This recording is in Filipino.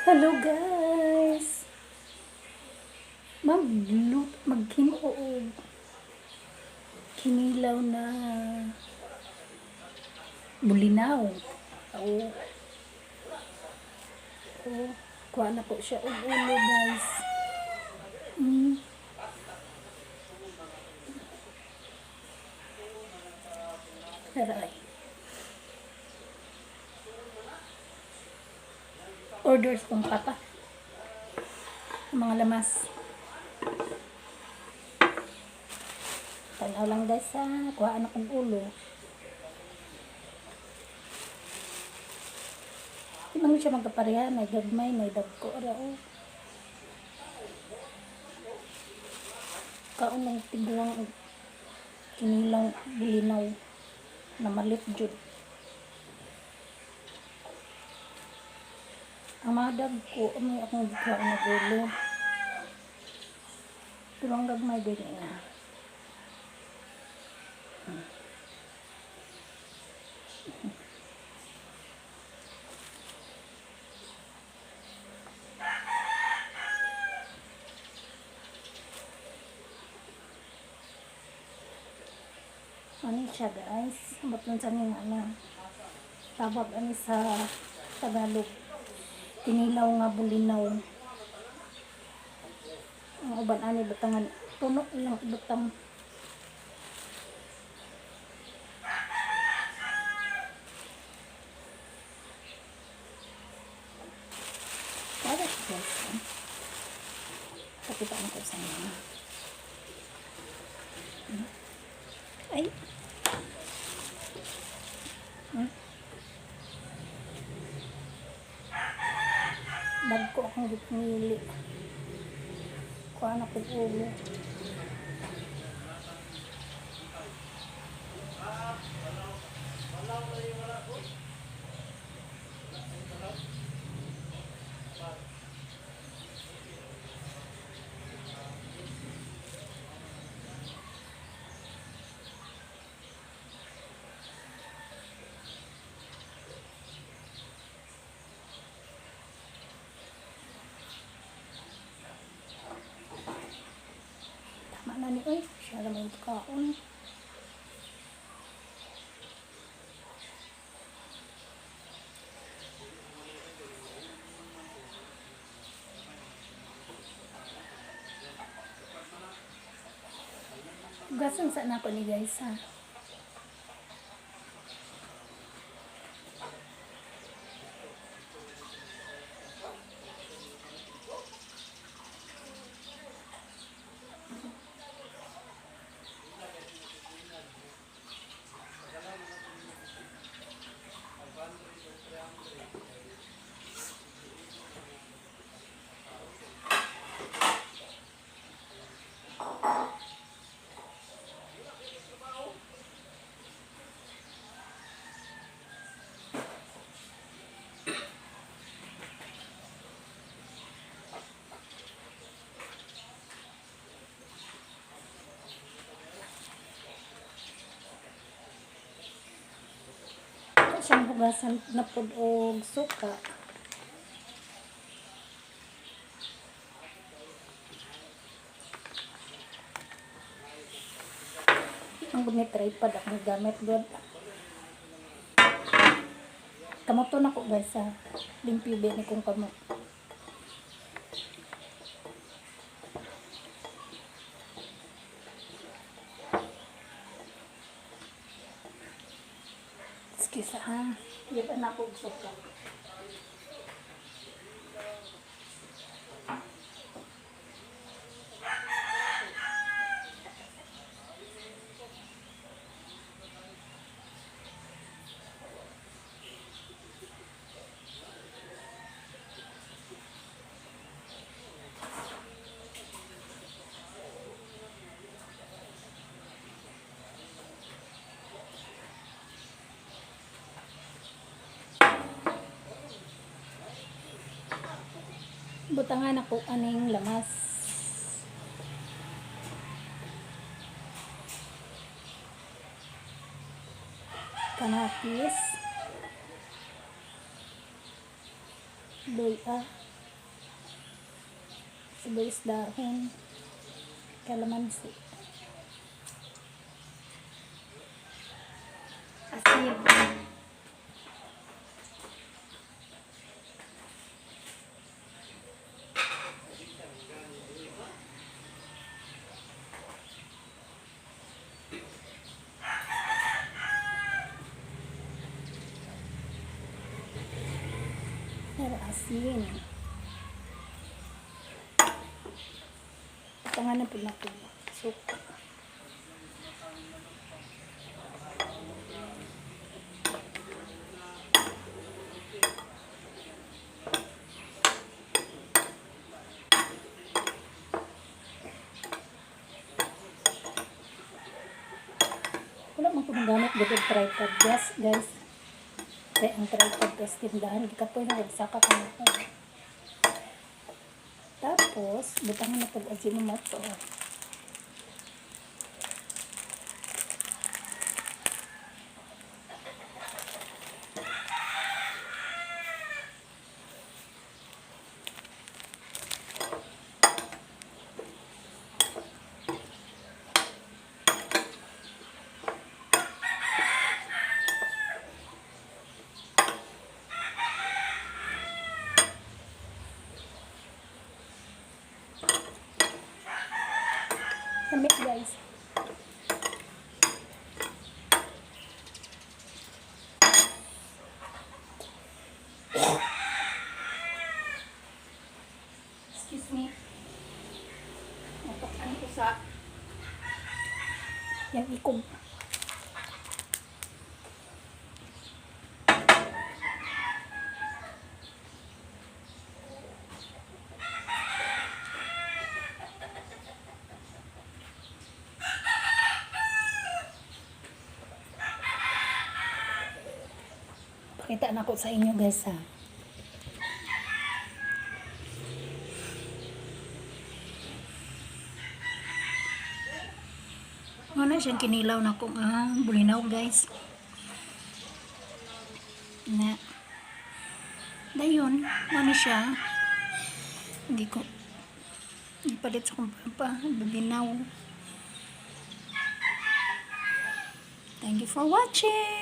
Hello guys! Maghinuo og kinilaw na bulinaw. Oo. Oo. Kuha na po siya og ulo guys. Aray. Orders kong papa. Mga lamas. Tanaw lang guys ha. Kuha na kong ulo. Di man siya magkapareha. May gagmay, may dagko. Oh. Kaon ng tiguang kinilang bulinaw na malit jud. Ang mga dagko, may akong gikuha na ulo. Tulong gagmay din niya. Ano siya guys? Ba't sa ning tawag ani sa Tagalog? Kinilaw nga bulinaw. Ang uban ani butangan puno ilang butang. Para guys. Pakita mo ko sa inyo. Ay. Dagko akong gipili. Kuha na ko ulo. Mana ni oy, siya naman yung kaon. Gasan sa nako ni guys ha. Siyang hugasan na pod og suka. Ang gumit tripod akong gamit god. Kamoto na ko guys ha. Limpyo ba ni kong kamot. Kisa ha, yan na ako suka. Butangan ako aning lamas. Kanatis. Luya. sibuyas dahon, kalamansi, asin, asin. Tangan na po na po. Suka. Wala man po nagamit dito tripod guys. Kaya ang tripod is tindahan. Katoy na nagsaka ka na po. Tapos, butangan na po Ajinomoto. Lamig guys. Excuse me. Natakpan ko sa yung ikog. Pakita na ko sa inyo guys ha. Ano siyang kinilaw na kong bulinaw guys. Na. Dayon, ano siya? Hindi ko ipalit sa kumpa bulinaw. Thank you for watching.